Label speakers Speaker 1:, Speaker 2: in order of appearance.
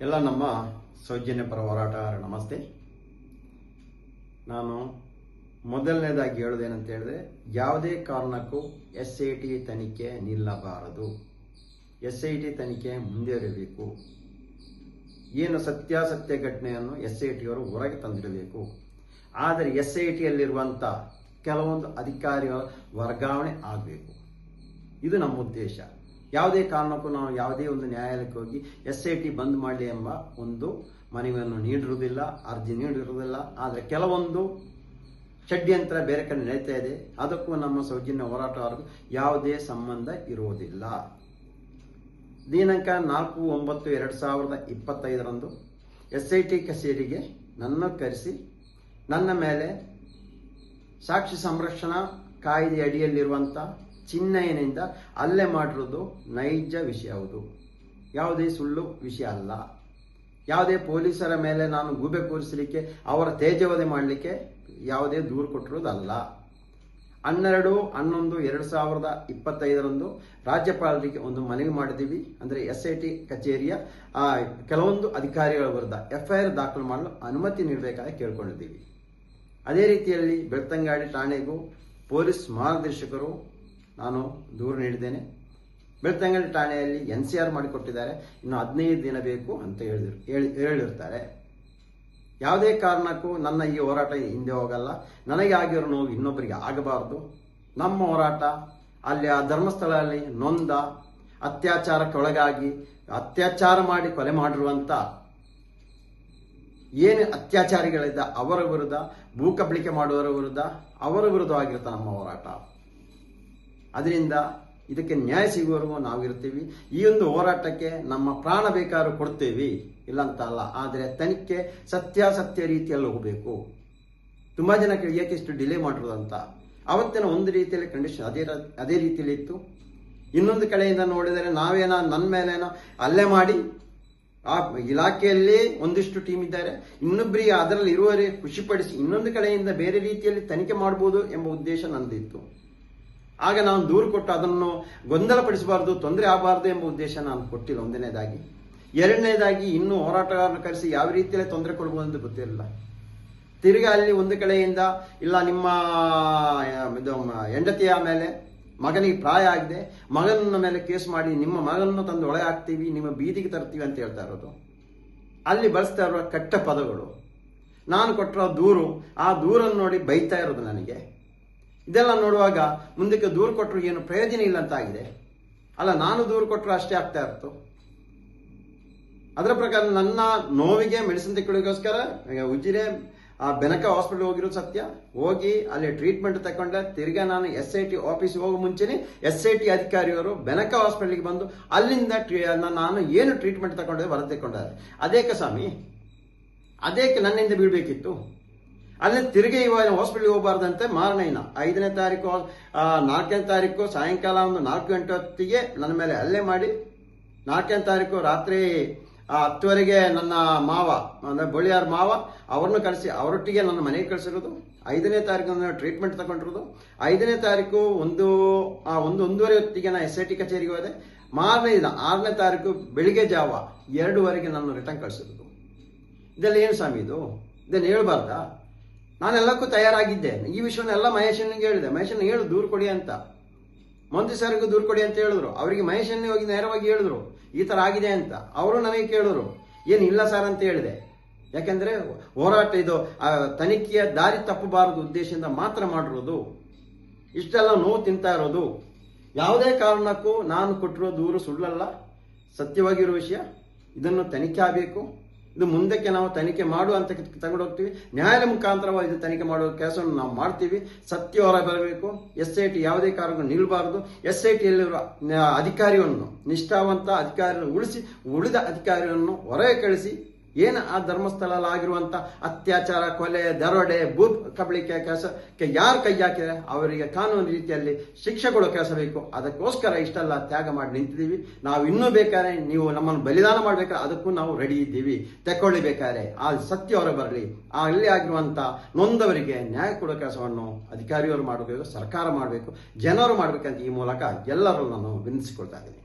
Speaker 1: ಎಲ್ಲ ನಮ್ಮ ಸೌಜನ್ಯ ಪರ ಹೋರಾಟಗಾರ ನಮಸ್ತೆ. ನಾನು ಮೊದಲನೇದಾಗಿ ಹೇಳೋದೇನಂತ ಹೇಳಿದ್ರೆ, ಯಾವುದೇ ಕಾರಣಕ್ಕೂ SIT ತನಿಖೆ ನಿಲ್ಲಬಾರದು. SIT ತನಿಖೆ ಮುಂದುವರಿಯಬೇಕು. ಏನು ಸತ್ಯಾಸತ್ಯ ಘಟನೆಯನ್ನು SIT ಅವರು ಹೊರಗೆ ತಂದಿರಬೇಕು. ಆದರೆ SITಯಲ್ಲಿರುವಂಥ ಕೆಲವೊಂದು ಅಧಿಕಾರಿಗಳ ವರ್ಗಾವಣೆ ಆಗಬೇಕು. ಇದು ನಮ್ಮ ಉದ್ದೇಶ. ಯಾವುದೇ ಕಾರಣಕ್ಕೂ ನಾವು ಯಾವುದೇ ಒಂದು ನ್ಯಾಯಾಲಯಕ್ಕೆ ಹೋಗಿ SIT ಬಂದ್ ಮಾಡಲಿ ಎಂಬ ಒಂದು ಮನವಿಯನ್ನು ನೀಡಿರುವುದಿಲ್ಲ, ಅರ್ಜಿ ನೀಡಿರುವುದಿಲ್ಲ. ಆದರೆ ಕೆಲವೊಂದು ಷಡ್ಯಂತ್ರ ಬೇರೆ ಕಡೆ ನಡೀತಾ ಇದೆ. ಅದಕ್ಕೂ ನಮ್ಮ ಸೌಜನ್ಯ ಹೋರಾಟಗಾರರು ಯಾವುದೇ ಸಂಬಂಧ ಇರುವುದಿಲ್ಲ. ದಿನಾಂಕ 4/9/2025 SIT ಕಚೇರಿಗೆ ನನ್ನ ಕರೆಸಿ ನನ್ನ ಮೇಲೆ ಸಾಕ್ಷಿ ಸಂರಕ್ಷಣಾ ಕಾಯ್ದೆ ಅಡಿಯಲ್ಲಿರುವಂಥ ಚಿನ್ನಯ್ಯನಿಂದ ಹಲ್ಲೆ ಮಾಡಿರೋದು ನೈಜ ವಿಷಯ. ಹೌದು, ಯಾವುದೇ ಸುಳ್ಳು ವಿಷಯ ಅಲ್ಲ. ಯಾವುದೇ ಪೊಲೀಸರ ಮೇಲೆ ನಾನು ಗೂಬೆ ಕೂರಿಸಲಿಕ್ಕೆ, ಅವರ ತೇಜವಧೆ ಮಾಡಲಿಕ್ಕೆ ಯಾವುದೇ ದೂರು ಕೊಟ್ಟಿರೋದಲ್ಲ. 12/11/2025 ರಾಜ್ಯಪಾಲರಿಗೆ ಒಂದು ಮನವಿ ಮಾಡಿದ್ದೀವಿ. ಅಂದರೆ SIT ಕಚೇರಿಯ ಕೆಲವೊಂದು ಅಧಿಕಾರಿಗಳ ವಿರುದ್ಧ FIR ದಾಖಲು ಮಾಡಲು ಅನುಮತಿ ನೀಡಬೇಕಾಗಿ ಕೇಳ್ಕೊಂಡಿದ್ದೀವಿ. ಅದೇ ರೀತಿಯಲ್ಲಿ ಬೆಳ್ತಂಗಡಿ ಠಾಣೆಗೂ ಪೊಲೀಸ್ ಮಹಾನಿರ್ದೇಶಕರು ನಾನು ದೂರು ನೀಡಿದ್ದೇನೆ. ಬೆಳ್ತಂಗಡಿ ಠಾಣೆಯಲ್ಲಿ NCR ಮಾಡಿಕೊಟ್ಟಿದ್ದಾರೆ. ಇನ್ನು 15 ದಿನ ಬೇಕು ಅಂತ ಹೇಳಿರ್ತಾರೆ. ಯಾವುದೇ ಕಾರಣಕ್ಕೂ ನನ್ನ ಈ ಹೋರಾಟ ಹಿಂದೆ ಹೋಗಲ್ಲ. ನನಗೆ ಆಗಿರೋ ನೋವು ಇನ್ನೊಬ್ಬರಿಗೆ ಆಗಬಾರ್ದು. ನಮ್ಮ ಹೋರಾಟ ಅಲ್ಲಿ ಆ ಧರ್ಮಸ್ಥಳದಲ್ಲಿ ನೊಂದ, ಅತ್ಯಾಚಾರಕ್ಕೊಳಗಾಗಿ ಅತ್ಯಾಚಾರ ಮಾಡಿ ಕೊಲೆ ಮಾಡಿರುವಂಥ ಏನು ಅತ್ಯಾಚಾರಿಗಳಿದ್ದ ಅವರ ವಿರುದ್ಧ, ಭೂಕಬಳಿಕೆ ಮಾಡುವವರ ವಿರುದ್ಧ, ಅವರ ವಿರುದ್ಧವಾಗಿರುತ್ತೆ ನಮ್ಮ ಹೋರಾಟ. ಅದರಿಂದ ಇದಕ್ಕೆ ನ್ಯಾಯ ಸಿಗುವವರೆಗೂ ನಾವಿರ್ತೀವಿ. ಈ ಒಂದು ಹೋರಾಟಕ್ಕೆ ನಮ್ಮ ಪ್ರಾಣ ಬೇಕಾದ್ರೂ ಕೊಡ್ತೇವೆ, ಇಲ್ಲಂತ ಅಲ್ಲ. ಆದರೆ ತನಿಖೆ ಸತ್ಯಾಸತ್ಯ ರೀತಿಯಲ್ಲಿ ಹೋಗಬೇಕು. ತುಂಬ ಜನ ಏಕೆ ಇಷ್ಟು ಡಿಲೇ ಮಾಡಿರೋದು ಅಂತ. ಅವತ್ತಿನ ಒಂದು ರೀತಿಯಲ್ಲಿ ಕಂಡೀಷನ್ ಅದೇ ರೀತಿಯಲ್ಲಿ ಇತ್ತು. ಇನ್ನೊಂದು ಕಡೆಯಿಂದ ನೋಡಿದರೆ ನನ್ನ ಮೇಲೇನೋ ಹಲ್ಲೆ ಮಾಡಿ ಆ ಇಲಾಖೆಯಲ್ಲಿ ಒಂದಿಷ್ಟು ಟೀಮ್ ಇದ್ದಾರೆ, ಇನ್ನೊಬ್ಬರಿಗೆ ಅದರಲ್ಲಿ ಇರುವವರೇ ಖುಷಿಪಡಿಸಿ ಇನ್ನೊಂದು ಕಡೆಯಿಂದ ಬೇರೆ ರೀತಿಯಲ್ಲಿ ತನಿಖೆ ಮಾಡಬಹುದು ಎಂಬ ಉದ್ದೇಶ ನಂದಿತ್ತು. ಆಗ ನಾನು ದೂರು ಕೊಟ್ಟು ಅದನ್ನು ಗೊಂದಲಪಡಿಸಬಾರ್ದು, ತೊಂದರೆ ಆಗಬಾರ್ದು ಎಂಬ ಉದ್ದೇಶ ನಾನು ಕೊಟ್ಟಿಲ್ಲ. ಒಂದನೇದಾಗಿ. ಎರಡನೇದಾಗಿ, ಇನ್ನೂ ಹೋರಾಟಗಾರನ ಕರೆಸಿ ಯಾವ ರೀತಿಯಲ್ಲಿ ತೊಂದರೆ ಕೊಡ್ಬೋದು ಅಂತ ಗೊತ್ತಿರಲಿಲ್ಲ. ತಿರುಗಿ ಅಲ್ಲಿ ಒಂದು ಕಡೆಯಿಂದ ಇಲ್ಲ, ನಿಮ್ಮ ಹೆಂಡತಿಯ ಮೇಲೆ ಮಗನಿಗೆ ಪ್ರಾಯ ಆಗಿದೆ, ಮಗನ ಮೇಲೆ ಕೇಸ್ ಮಾಡಿ ನಿಮ್ಮ ಮಗನನ್ನು ತಂದು ಒಳಗೆ ಹಾಕ್ತೀವಿ, ನಿಮ್ಮ ಬೀದಿಗೆ ತರ್ತೀವಿ ಅಂತ ಹೇಳ್ತಾ ಇರೋದು. ಅಲ್ಲಿ ಬಳಸ್ತಾ ಇರೋ ಕೆಟ್ಟ ಪದಗಳು, ನಾನು ಕೊಟ್ಟಿರೋ ದೂರು, ಆ ದೂರನ್ನು ನೋಡಿ ಬೈತಾ ಇರೋದು ನನಗೆ. ಇದೆಲ್ಲ ನೋಡುವಾಗ ಮುಂದಕ್ಕೆ ದೂರು ಕೊಟ್ಟರು ಏನು ಪ್ರಯೋಜನ ಇಲ್ಲ ಅಂತ ಆಗಿದೆ. ಅಲ್ಲ, ನಾನು ದೂರು ಕೊಟ್ಟರು ಅಷ್ಟೇ ಆಗ್ತಾ ಇರ್ತು. ಅದರ ಪ್ರಕಾರ ನನ್ನ ನೋವಿಗೆ ಮೆಡಿಸಿನ್ ತೆಕ್ಕೊಳ್ಳೋಕ್ಕೋಸ್ಕರ ಉಜಿರೆ ಬೆನಕ ಹಾಸ್ಪಿಟಲ್ ಹೋಗಿರೋದು ಸತ್ಯ. ಹೋಗಿ ಅಲ್ಲಿ ಟ್ರೀಟ್ಮೆಂಟ್ ತಗೊಂಡೆ. ತಿರ್ಗಾ ನಾನು SIT ಆಫೀಸ್ಗೆ ಹೋಗೋ ಮುಂಚೆನೆ SIT ಅಧಿಕಾರಿಯವರು ಬೆನಕ ಹಾಸ್ಪಿಟಲ್ಗೆ ಬಂದು ಅಲ್ಲಿಂದ ನಾನು ಏನು ಟ್ರೀಟ್ಮೆಂಟ್ ತಗೊಂಡೆ ವರದಿ ತೆಕ್ಕೊಂಡಾರೆ. ಅದೇಕೆ ಸ್ವಾಮಿ, ಅದೇಕೆ ನನ್ನಿಂದ ಬೀಳ್ಬೇಕಿತ್ತು? ಅಲ್ಲಿ ತಿರುಗಿ ಇವಾಗ ಹಾಸ್ಪಿಟಲ್ಗೆ ಹೋಗಬಾರ್ದಂತೆ ಮಾರನೇ 5ನೇ ತಾರೀಕು 4ನೇ ತಾರೀಕು ಸಾಯಂಕಾಲ ಒಂದು 4 ಗಂಟೆ ಹೊತ್ತಿಗೆ ನನ್ನ ಮೇಲೆ ಹಲ್ಲೆ ಮಾಡಿ, 4ನೇ ತಾರೀಕು ರಾತ್ರಿ 10ವರೆಗೆ ನನ್ನ ಮಾವ ಅಂದರೆ ಬಳಿಯಾರ ಮಾವ ಅವ್ರನ್ನ ಕಳಿಸಿ ಅವರೊಟ್ಟಿಗೆ ನನ್ನ ಮನೆಗೆ ಕಳಿಸಿರೋದು. 5ನೇ ತಾರೀಕು ನಾನು ಟ್ರೀಟ್ಮೆಂಟ್ ತಗೊಂಡಿರೋದು. 5ನೇ ತಾರೀಕು 1:30 ಹೊತ್ತಿಗೆ ನಾನು SIT ಕಚೇರಿಗೆ ಹೋದೆ. ಮಾರನೇ 6ನೇ ತಾರೀಕು ಬೆಳಿಗ್ಗೆ ಜಾವ 2:00 ನನ್ನ ರಿಟರ್ನ್ ಕಳಿಸಿರೋದು. ಇದೆಲ್ಲ ಏನು ಸ್ವಾಮಿ ಇದು? ಇದನ್ನು ಹೇಳ್ಬಾರ್ದಾ? ನಾನೆಲ್ಲಕ್ಕೂ ತಯಾರಾಗಿದ್ದೆ. ಈ ವಿಷಯವನ್ನೆಲ್ಲ ಮಹೇಶನಿಗೆ ಹೇಳಿದೆ. ಮಹೇಶನ್ ಹೇಳು ದೂರು ಕೊಡಿ ಅಂತ. ಮಂತ್ರಿ ಸರ್ಗೂ ದೂರು ಕೊಡಿ ಅಂತ ಹೇಳಿದ್ರು. ಅವರಿಗೆ ಮಹೇಶನ್ನೇ ಹೋಗಿ ನೇರವಾಗಿ ಹೇಳಿದ್ರು ಈ ಥರ ಆಗಿದೆ ಅಂತ. ಅವರು ನನಗೆ ಕೇಳಿದ್ರು, ಏನು ಇಲ್ಲ ಸರ್ ಅಂತ ಹೇಳಿದೆ. ಯಾಕೆಂದ್ರೆ ಹೋರಾಟ ಇದು ತನಿಖೆಯ ದಾರಿ ತಪ್ಪಬಾರದು ಉದ್ದೇಶದಿಂದ ಮಾತ್ರ ಮಾಡಿರೋದು. ಇಷ್ಟೆಲ್ಲ ನೋವು ತಿಂತಾ ಇರೋದು. ಯಾವುದೇ ಕಾರಣಕ್ಕೂ ನಾನು ಕೊಟ್ಟಿರೋ ದೂರು ಸುಳ್ಳಲ್ಲ, ಸತ್ಯವಾಗಿರೋ ವಿಷಯ. ಇದನ್ನು ತನಿಖೆ ಆಗಬೇಕು. ಇದು ಮುಂದಕ್ಕೆ ನಾವು ತನಿಖೆ ಮಾಡುವ ಅಂತ ತಗೊಂಡೋಗ್ತೀವಿ. ನ್ಯಾಯಾಲಯ ಮುಖಾಂತರವಾಗಿ ಇದು ತನಿಖೆ ಮಾಡುವ ಕೆಲಸವನ್ನು ನಾವು ಮಾಡ್ತೀವಿ. ಸತ್ಯ ಹೊರ ಬರಬೇಕು. SIT ಯಾವುದೇ ಕಾರಣಕ್ಕೂ ನಿಲ್ಲಬಾರದು. SITಯಲ್ಲಿರುವ ಅಧಿಕಾರಿಯನ್ನು, ನಿಷ್ಠಾವಂತ ಅಧಿಕಾರಿಯನ್ನು ಉಳಿಸಿ ಉಳಿದ ಅಧಿಕಾರಿಯನ್ನು ಹೊರಗೆ ಕಳಿಸಿ ಏನು ಆ ಧರ್ಮಸ್ಥಳದಲ್ಲಿ ಆಗಿರುವಂಥ ಅತ್ಯಾಚಾರ, ಕೊಲೆ, ದರೋಡೆ, ಭೂ ಕಬಳಿಕೆ ಕೆಲಸಕ್ಕೆ ಯಾರು ಕೈ ಹಾಕಿದರೆ ಅವರಿಗೆ ಕಾನೂನು ರೀತಿಯಲ್ಲಿ ಶಿಕ್ಷೆ ಕೊಡೋ ಕೆಲಸ ಬೇಕು. ಅದಕ್ಕೋಸ್ಕರ ಇಷ್ಟೆಲ್ಲ ತ್ಯಾಗ ಮಾಡಿ ನಿಂತಿದ್ದೀವಿ. ನಾವು ಇನ್ನೂ ಬೇಕಾದ್ರೆ ನೀವು ನಮ್ಮನ್ನು ಬಲಿದಾನ ಮಾಡಬೇಕಾದ್ರೆ ಅದಕ್ಕೂ ನಾವು ರೆಡಿ ಇದ್ದೀವಿ. ತೆಕ್ಕೊಳ್ಳಿಬೇಕಾದ್ರೆ ಆ ಸತ್ಯ ಹೊರ ಬರಲಿ. ಅಲ್ಲಿ ಆಗಿರುವಂಥ ನೊಂದವರಿಗೆ ನ್ಯಾಯ ಕೊಡೋ ಕೆಲಸವನ್ನು ಅಧಿಕಾರಿಯವರು ಮಾಡಬೇಕು, ಸರ್ಕಾರ ಮಾಡಬೇಕು, ಜನರು ಮಾಡಬೇಕಂತ ಈ ಮೂಲಕ ಎಲ್ಲರೂ ನಾನು ವಿನಂತಿಸಿಕೊಳ್ತಾ ಇದ್ದೀನಿ.